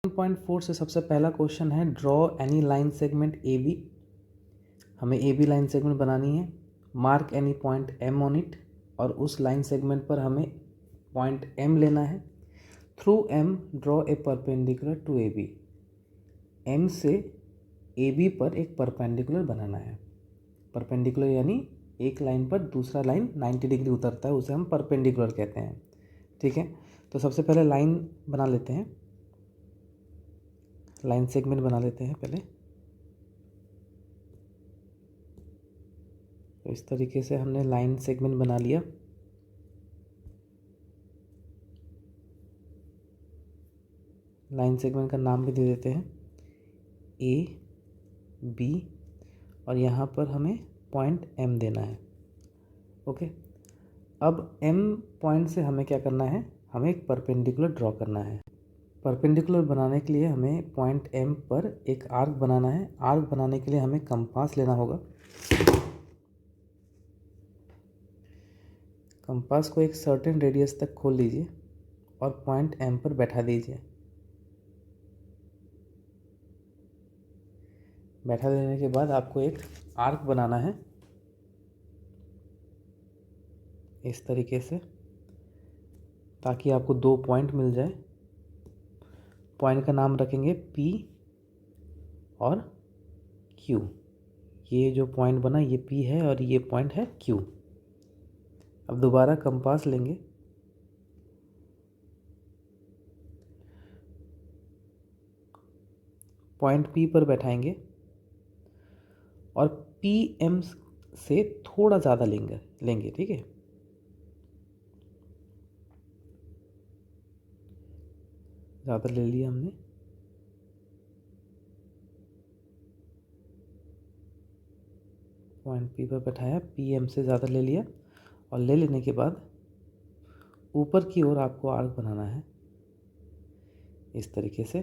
1.4 से सबसे पहला क्वेश्चन है draw any line segment A B. हमें ए बी लाइन सेगमेंट बनानी है। Mark any point M on it, और उस लाइन सेगमेंट पर हमें पॉइंट एम लेना है। Through M draw a perpendicular to A B. M से ए बी पर एक परपेंडिकुलर बनाना है। परपेंडिकुलर यानी एक लाइन पर दूसरा लाइन 90 डिग्री उतरता है, उसे हम परपेंडिकुलर कहते हैं। ठीक है, तो सबसे पहले लाइन बना लेते हैं, लाइन सेगमेंट बना लेते हैं पहले। तो इस तरीके से हमने लाइन सेगमेंट बना लिया। लाइन सेगमेंट का नाम भी दे देते हैं ए बी, और यहाँ पर हमें पॉइंट एम देना है। ओके, अब एम पॉइंट से हमें क्या करना है, हमें एक परपेंडिकुलर ड्रॉ करना है। परपेंडिकुलर बनाने के लिए हमें पॉइंट एम पर एक आर्क बनाना है। आर्क बनाने के लिए हमें कंपास लेना होगा। कंपास को एक सर्टेन रेडियस तक खोल लीजिए और पॉइंट एम पर बैठा दीजिए। बैठा देने के बाद आपको एक आर्क बनाना है इस तरीके से, ताकि आपको दो पॉइंट मिल जाए। पॉइंट का नाम रखेंगे P और Q। ये जो पॉइंट बना ये P है और ये पॉइंट है Q। अब दोबारा कंपास लेंगे, पॉइंट P पर बैठाएंगे और PM से थोड़ा ज़्यादा लेंगे। ठीक है, ज़्यादा ले लिया हमने। पॉइंट P पर बैठाया, PM से ज़्यादा ले लिया, और ले लेने के बाद ऊपर की ओर आपको आर्क बनाना है इस तरीके से।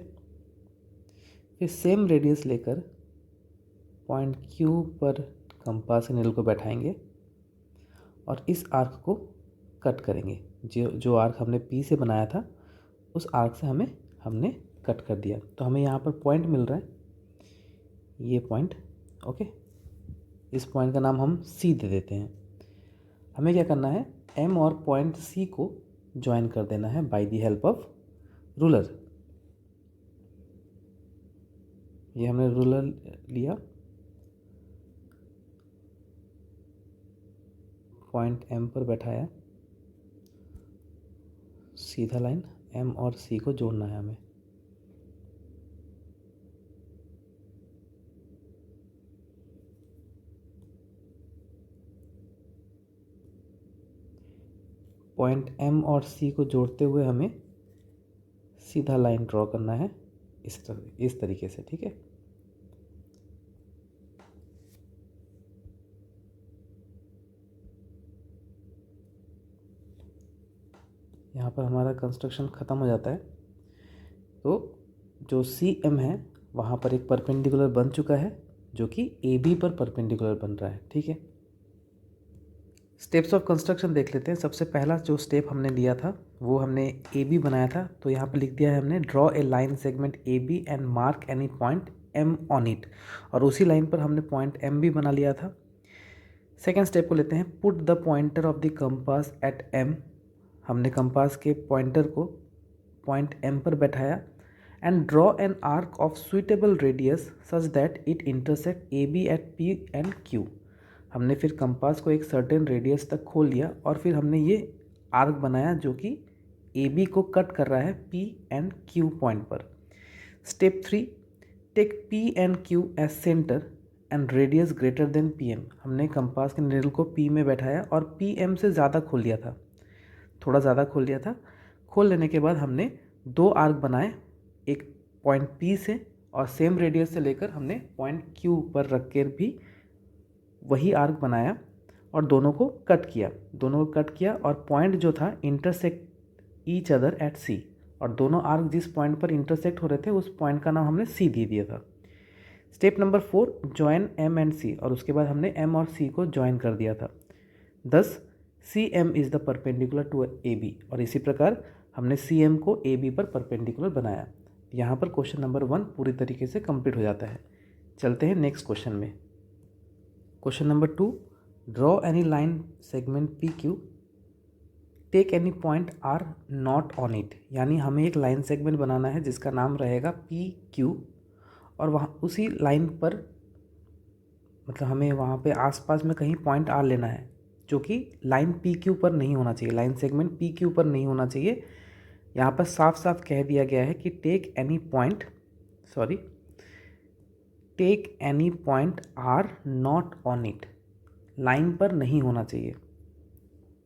फिर सेम रेडियस लेकर पॉइंट Q पर कंपास के नीडल को बैठाएंगे और इस आर्क को कट करेंगे। जो आर्क हमने P से बनाया था उस आर्क से हमने कट कर दिया। तो हमें यहाँ पर पॉइंट मिल रहा है, ये पॉइंट। ओके, इस पॉइंट का नाम हम C दे देते हैं। हमें क्या करना है, M और पॉइंट C को ज्वाइन कर देना है by the help of ruler. ये हमने रूलर लिया, पॉइंट M पर बैठाया, सीधा लाइन M और C को जोड़ना है हमें। पॉइंट M और C को जोड़ते हुए हमें सीधा लाइन ड्रॉ करना है इस तरीके से। ठीक है, यहाँ पर हमारा कंस्ट्रक्शन ख़त्म हो जाता है। तो जो CM है वहाँ पर एक परपेंडिकुलर बन चुका है, जो कि AB पर परपेंडिकुलर बन रहा है। ठीक है, स्टेप्स ऑफ कंस्ट्रक्शन देख लेते हैं। सबसे पहला जो स्टेप हमने लिया था वो हमने AB बनाया था। तो यहाँ पर लिख दिया है हमने draw a line segment AB and mark any point M on it, और उसी लाइन पर हमने पॉइंट M भी बना लिया था। सेकेंड स्टेप को लेते हैं, put the pointer of the compass at M। हमने कंपास के पॉइंटर को पॉइंट M पर बैठाया। And draw an arc of suitable radius such that it intersect AB at P and Q। हमने फिर कंपास को एक सर्टेन रेडियस तक खोल लिया और फिर हमने ये आर्क बनाया जो कि AB को कट कर रहा है P एंड Q पॉइंट पर। Step 3, take P and Q as centre and radius greater than PM। हमने कंपास के नीडल को P में बैठाया और PM से ज़्यादा खोल लिया था, थोड़ा ज़्यादा खोल लिया था। खोल लेने के बाद हमने दो आर्क बनाए, एक पॉइंट P से और सेम रेडियस से लेकर हमने पॉइंट Q पर रख कर भी वही आर्क बनाया और दोनों को कट किया और पॉइंट जो था intersect each other eight C, और दोनों आर्क जिस पॉइंट पर इंटरसेक्ट हो रहे थे उस पॉइंट का नाम हमने C दे दिया था। Step number 4, join M and C, और उसके बाद हमने M और C को जॉइन कर दिया था। thus CM is the perpendicular to AB, और इसी प्रकार हमने CM को AB पर परपेंडिकुलर बनाया। यहाँ पर क्वेश्चन नंबर 1 पूरी तरीके से कंप्लीट हो जाता है। चलते हैं नेक्स्ट क्वेश्चन में। Question number 2, draw any line segment P Q, take any point R not on it. यानी हमें एक लाइन सेगमेंट बनाना है जिसका नाम रहेगा पी क्यू, और वहाँ उसी लाइन पर मतलब हमें वहाँ पे आसपास में कहीं पॉइंट आर लेना है जो कि लाइन पी क्यू पर नहीं होना चाहिए, लाइन सेगमेंट पी क्यू पर नहीं होना चाहिए। यहाँ पर साफ साफ कह दिया गया है कि take any point R not on it, line पर नहीं होना चाहिए।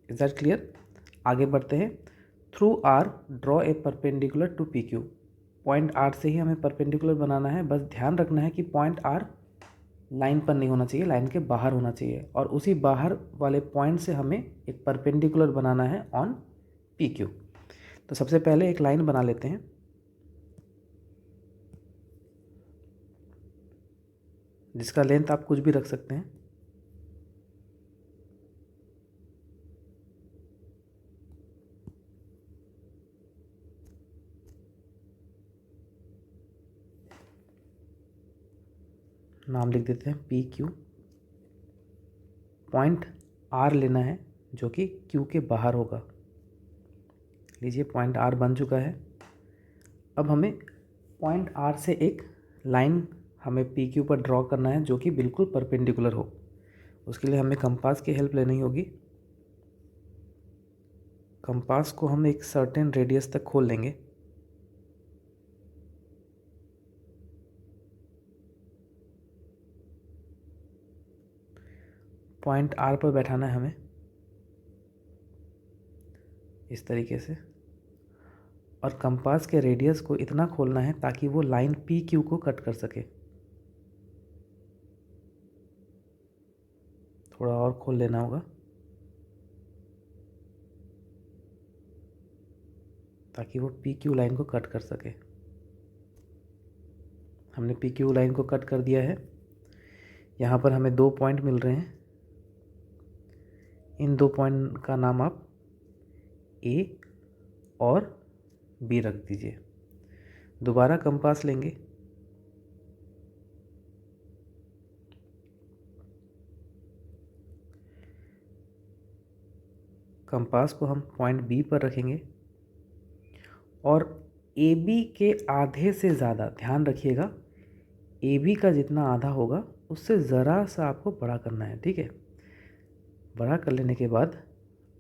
Is that clear? आगे बढ़ते हैं। Through R draw a perpendicular to P Q. Point R से ही हमें परपेंडिकुलर बनाना है, बस ध्यान रखना है कि पॉइंट आर लाइन पर नहीं होना चाहिए, लाइन के बाहर होना चाहिए, और उसी बाहर वाले पॉइंट से हमें एक परपेंडिकुलर बनाना है ऑन पी क्यू। तो सबसे पहले एक लाइन बना लेते हैं जिसका लेंथ आप कुछ भी रख सकते हैं। नाम लिख देते हैं पी क्यू। पॉइंट आर लेना है जो कि क्यू के बाहर होगा। लीजिए पॉइंट आर बन चुका है। अब हमें पॉइंट आर से एक लाइन हमें पी क्यू पर ड्रॉ करना है जो कि बिल्कुल परपेंडिकुलर हो। उसके लिए हमें कंपास की हेल्प लेनी होगी। कंपास को हम एक सर्टेन रेडियस तक खोल लेंगे। पॉइंट आर पर बैठाना है हमें इस तरीके से, और कंपास के रेडियस को इतना खोलना है ताकि वो लाइन पी क्यू को कट कर सके। थोड़ा और खोल लेना होगा ताकि वो पी क्यू लाइन को कट कर सके। हमने पी क्यू लाइन को कट कर दिया है। यहाँ पर हमें 2 पॉइंट मिल रहे हैं। इन 2 पॉइंट का नाम आप ए और बी रख दीजिए। दोबारा कंपास लेंगे। कंपास को हम पॉइंट बी पर रखेंगे और ए बी के आधे से ज़्यादा, ध्यान रखिएगा, ए बी का जितना आधा होगा उससे ज़रा सा आपको बड़ा करना है, ठीक है। बड़ा कर लेने के बाद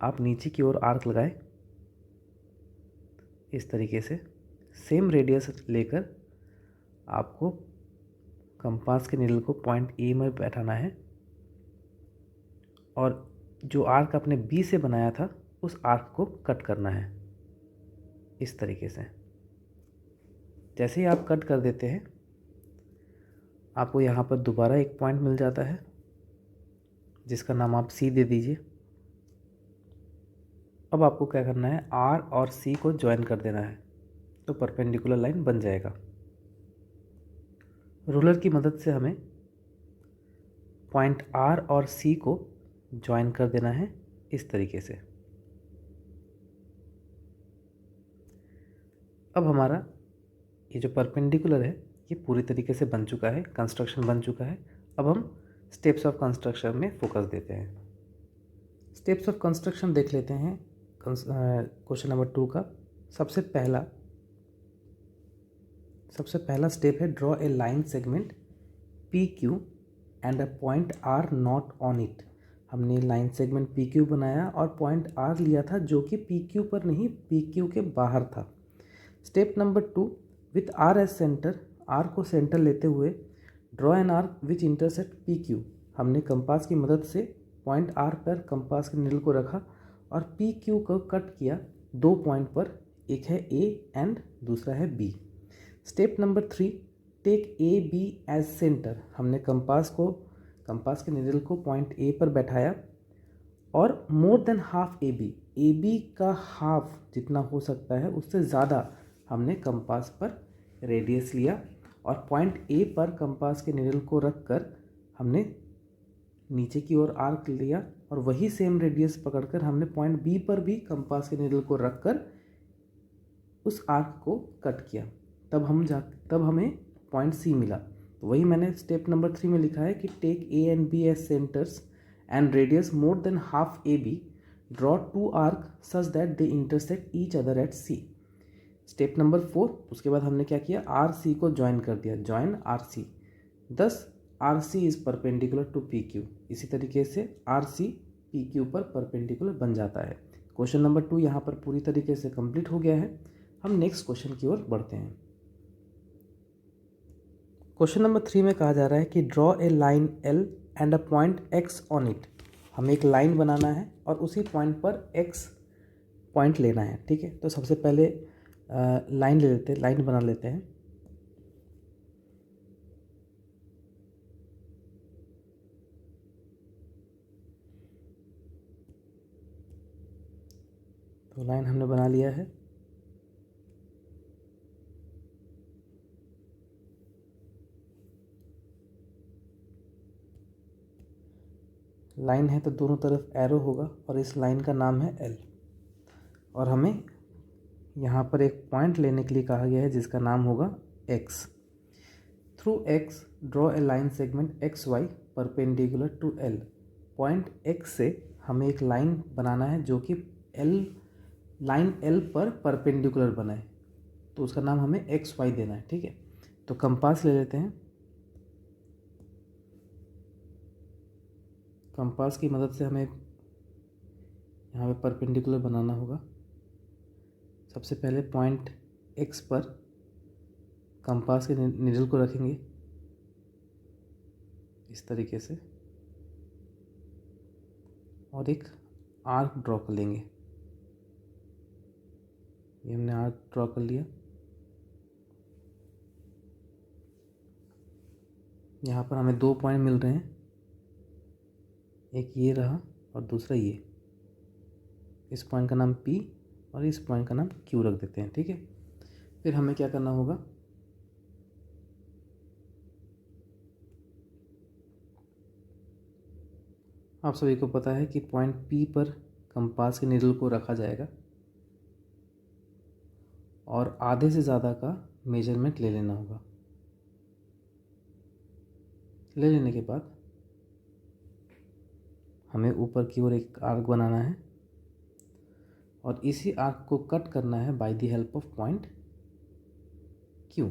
आप नीचे की ओर आर्क लगाएं इस तरीके से। सेम रेडियस लेकर आपको कंपास के नीडल को पॉइंट ए में बैठाना है और जो आर्क आपने बी से बनाया था उस आर्क को कट करना है इस तरीके से। जैसे ही आप कट कर देते हैं आपको यहाँ पर दोबारा एक पॉइंट मिल जाता है जिसका नाम आप सी दे दीजिए। अब आपको क्या करना है, आर और सी को ज्वाइन कर देना है तो परपेंडिकुलर लाइन बन जाएगा। रूलर की मदद से हमें पॉइंट आर और सी को ज्वाइन कर देना है इस तरीके से। अब हमारा ये जो परपेंडिकुलर है ये पूरी तरीके से बन चुका है, कंस्ट्रक्शन बन चुका है। अब हम स्टेप्स ऑफ कंस्ट्रक्शन में फोकस देते हैं। स्टेप्स ऑफ कंस्ट्रक्शन देख लेते हैं क्वेश्चन नंबर 2 का। सबसे पहला स्टेप है draw a line segment P Q and a point R not on it. हमने लाइन सेगमेंट पी क्यू बनाया और पॉइंट आर लिया था जो कि पी क्यू पर नहीं, पी क्यू के बाहर था। Step number 2, with R as centre, R को सेंटर लेते हुए draw an arc which intersect P Q. हमने कंपास की मदद से पॉइंट आर पर कंपास के नीडल को रखा और पी क्यू को कट किया 2 पॉइंट पर, एक है ए एंड दूसरा है B. Step number 3, take A B as centre. हमने कंपास के नीडल को पॉइंट ए पर बैठाया और more than half A B का हाफ जितना हो सकता है उससे ज़्यादा हमने कंपास पर रेडियस लिया और पॉइंट ए पर कंपास के नीडल को रखकर हमने नीचे की ओर आर्क लिया और वही सेम रेडियस पकड़कर हमने पॉइंट बी पर भी कंपास के नीडल को रखकर उस आर्क को कट किया। तब हमें पॉइंट सी मिला। तो वही मैंने स्टेप नंबर 3 में लिखा है कि take A and B as centres and radius more than half A B, draw 2 arc such that they intersect each other at C. Step number 4, उसके बाद हमने क्या किया, आर सी को ज्वाइन कर दिया, join R C, thus R C is perpendicular to P Q. इसी तरीके से आर सी पी क्यू पर परपेंडिकुलर बन जाता है। क्वेश्चन नंबर 2 यहाँ पर पूरी तरीके से कंप्लीट हो गया है। हम नेक्स्ट क्वेश्चन की ओर बढ़ते हैं। क्वेश्चन नंबर 3 में कहा जा रहा है कि draw a line L and a point X on it. हमें एक लाइन बनाना है और उसी पॉइंट पर एक्स पॉइंट लेना है। ठीक है, तो सबसे पहले लाइन बना लेते हैं। तो लाइन हमने बना लिया है। लाइन है तो दोनों तरफ एरो होगा और इस लाइन का नाम है एल। और हमें यहाँ पर एक पॉइंट लेने के लिए कहा गया है जिसका नाम होगा X. Through X draw a line segment X Y perpendicular to L. Point X से हमें एक लाइन बनाना है जो कि लाइन एल पर परपेंडिकुलर बनाए, तो उसका नाम हमें एक्स वाई देना है। ठीक है, तो कंपास ले लेते हैं। कंपास की मदद से हमें यहाँ पे परपेंडिकुलर बनाना होगा। सबसे पहले पॉइंट एक्स पर कंपास के निडल को रखेंगे इस तरीके से और एक आर्क ड्रॉ कर लेंगे। ये हमने आर्क ड्रॉ कर लिया। यहाँ पर हमें 2 पॉइंट मिल रहे हैं, एक ये रहा और दूसरा ये। इस पॉइंट का नाम P और इस पॉइंट का नाम Q रख देते हैं। ठीक है, फिर हमें क्या करना होगा, आप सभी को पता है कि पॉइंट P पर कंपास के निडल को रखा जाएगा और आधे से ज़्यादा का मेजरमेंट ले लेना होगा। ले लेने के बाद हमें ऊपर की ओर एक आर्क बनाना है और इसी आर्क को कट करना है by the help of point Q।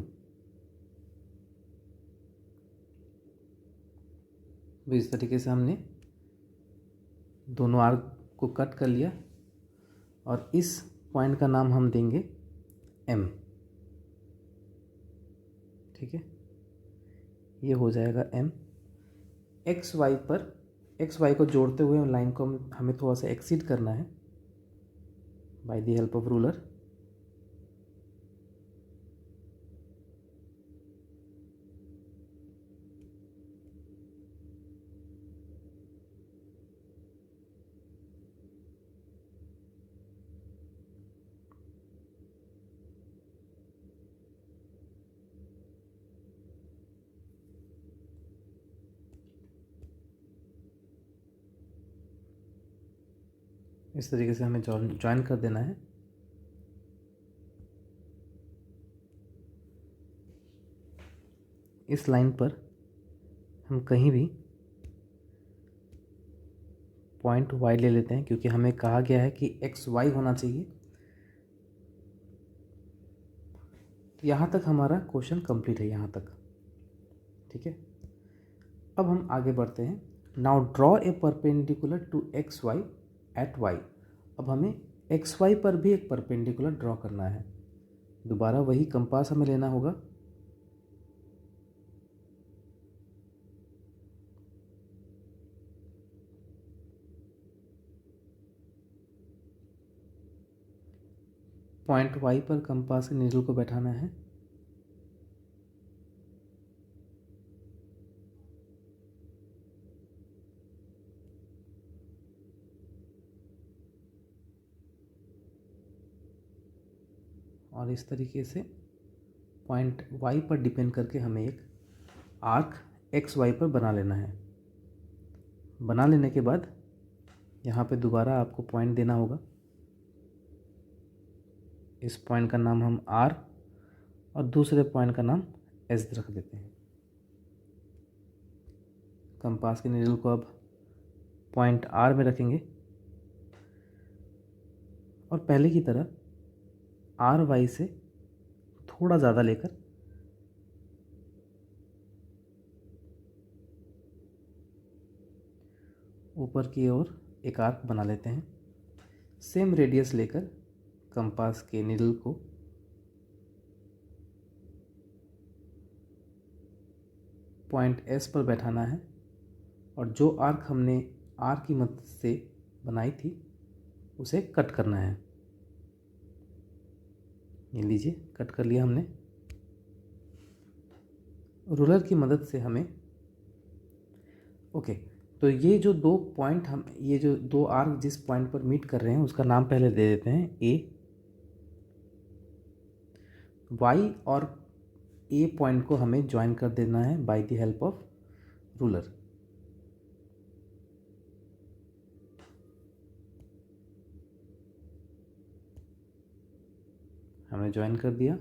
तो इस तरीके से हमने दोनों आर्क को कट कर लिया और इस पॉइंट का नाम हम देंगे M। ठीक है, ये हो जाएगा M। एक्स वाई को जोड़ते हुए लाइन को हमें थोड़ा सा एक्सीड करना है by the help of ruler. इस तरीके से हमें ज्वाइन कर देना है। इस लाइन पर हम कहीं भी पॉइंट y ले लेते हैं क्योंकि हमें कहा गया है कि एक्स वाई होना चाहिए। तो यहाँ तक हमारा क्वेश्चन कंप्लीट है, यहाँ तक। ठीक है, अब हम आगे बढ़ते हैं। Now draw a perpendicular to X Y at Y. अब हमें एक्स वाई पर भी एक परपेंडिकुलर ड्रॉ करना है। दोबारा वही कंपास हमें लेना होगा। पॉइंट वाई पर कंपास के नीडल को बैठाना है और इस तरीके से पॉइंट वाई पर डिपेंड करके हमें एक आर्क एक्स वाई पर बना लेना है। बना लेने के बाद यहाँ पे दोबारा आपको पॉइंट देना होगा। इस पॉइंट का नाम हम R और दूसरे पॉइंट का नाम एस रख देते हैं। कंपास के नीडल को अब पॉइंट आर में रखेंगे और पहले की तरह आर वाई से थोड़ा ज़्यादा लेकर ऊपर की ओर एक आर्क बना लेते हैं। सेम रेडियस लेकर कंपास के नीडल को पॉइंट एस पर बैठाना है और जो आर्क हमने आर की मदद से बनाई थी उसे कट करना है। ये लीजिए, कट कर लिया हमने। रूलर की मदद से हमें तो ये जो दो पॉइंट ये जो दो आर्क जिस पॉइंट पर मीट कर रहे हैं उसका नाम पहले दे देते हैं ए। वाई और ए पॉइंट को हमें ज्वाइन कर देना है by the help of ruler. हमने ज्वाइन कर दिया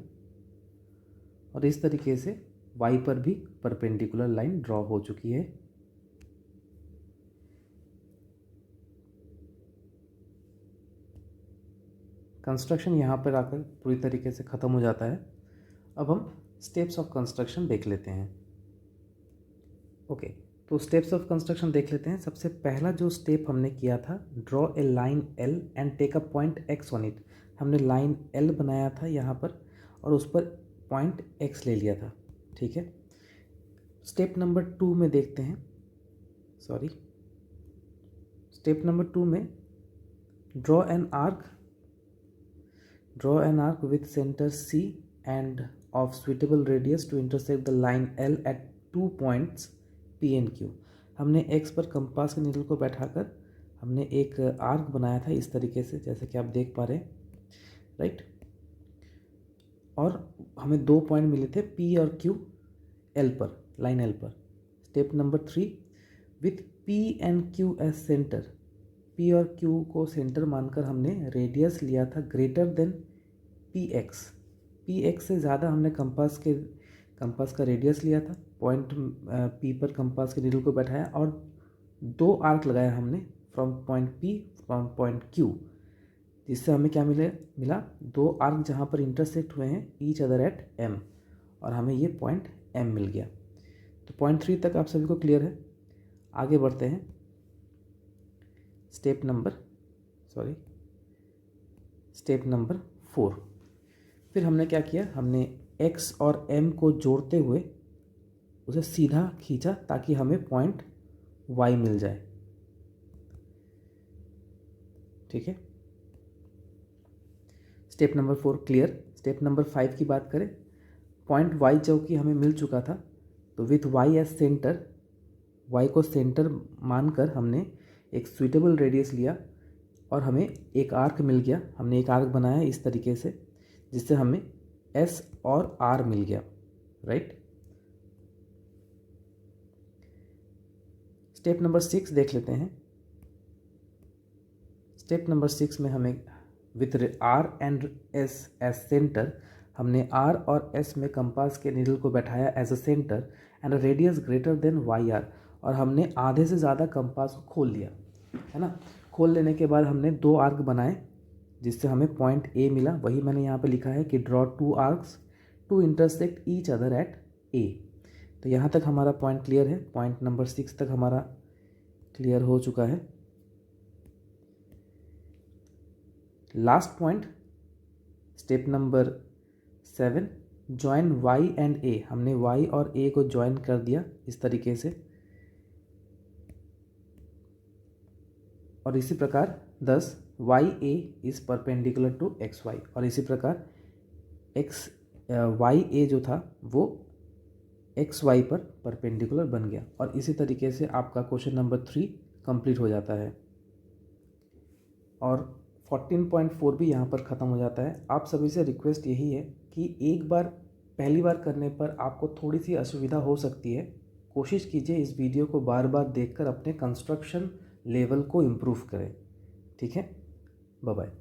और इस तरीके से वाई पर भी परपेंडिकुलर लाइन ड्रॉ हो चुकी है। कंस्ट्रक्शन यहाँ पर आकर पूरी तरीके से ख़त्म हो जाता है। अब हम स्टेप्स ऑफ कंस्ट्रक्शन देख लेते हैं। तो स्टेप्स ऑफ कंस्ट्रक्शन देख लेते हैं। सबसे पहला जो स्टेप हमने किया था, draw a line L and take a point X on it. हमने लाइन एल बनाया था यहाँ पर और उस पर पॉइंट एक्स ले लिया था। ठीक है, स्टेप नंबर 2 में देखते हैं। स्टेप नंबर 2 में draw an arc with center C and of suitable radius to intersect the line L at 2 points P and Q। हमने X पर कंपास के नीडल को बैठाकर हमने एक आर्क बनाया था इस तरीके से, जैसे कि आप देख पा रहे हैं, राइट। और हमें 2 पॉइंट मिले थे P और Q L पर, लाइन L पर। Step number 3, with P and Q as centre, P और Q को सेंटर मानकर हमने रेडियस लिया था ग्रेटर देन Px से ज़्यादा हमने कंपास का रेडियस लिया था। पॉइंट P पर कंपास के नीडल को बैठाया और 2 आर्क लगाया हमने from point P from point Q, जिससे हमें क्या मिला 2 आर्क जहाँ पर इंटरसेक्ट हुए हैं ईच अदर एट M, और हमें ये पॉइंट M मिल गया। तो पॉइंट 3 तक आप सभी को क्लियर है। आगे बढ़ते हैं। Step number 4। फिर हमने क्या किया, हमने x और m को जोड़ते हुए उसे सीधा खींचा ताकि हमें पॉइंट y मिल जाए। ठीक है, step number 4 clear. Step number 5 की बात करें, पॉइंट y जो कि हमें मिल चुका था, तो with y as centre, y को सेंटर मानकर हमने एक सुइटेबल रेडियस लिया और हमें एक आर्क मिल गया। हमने एक आर्क बनाया इस तरीके से जिससे हमें S और R मिल गया, राइट। स्टेप नंबर 6 देख लेते हैं। स्टेप नंबर 6 में हमें with R and S as centre, हमने R और S में कंपास के नीडल को बैठाया as a centre and a radius greater than YR, और हमने आधे से ज़्यादा कंपास को खोल लिया, है ना। खोल लेने के बाद हमने 2 आर्क बनाए जिससे हमें पॉइंट A मिला। वही मैंने यहाँ पे लिखा है कि draw 2 arcs to intersect each other at A। तो यहाँ तक हमारा पॉइंट क्लियर है। पॉइंट नंबर 6 तक हमारा क्लियर हो चुका है। Last point, step number 7, join Y and A। हमने Y और A को ज्वाइन कर दिया इस तरीके से, और इसी प्रकार thus YA is perpendicular to XY, और इसी प्रकार YA जो था वो XY पर परपेंडिकुलर बन गया। और इसी तरीके से आपका क्वेश्चन नंबर 3 कंप्लीट हो जाता है और 14.4 भी यहाँ पर ख़त्म हो जाता है। आप सभी से रिक्वेस्ट यही है कि पहली बार करने पर आपको थोड़ी सी असुविधा हो सकती है। कोशिश कीजिए इस वीडियो को बार बार देखकर अपने कंस्ट्रक्शन लेवल को इम्प्रूव करें। ठीक है, बाय बाय।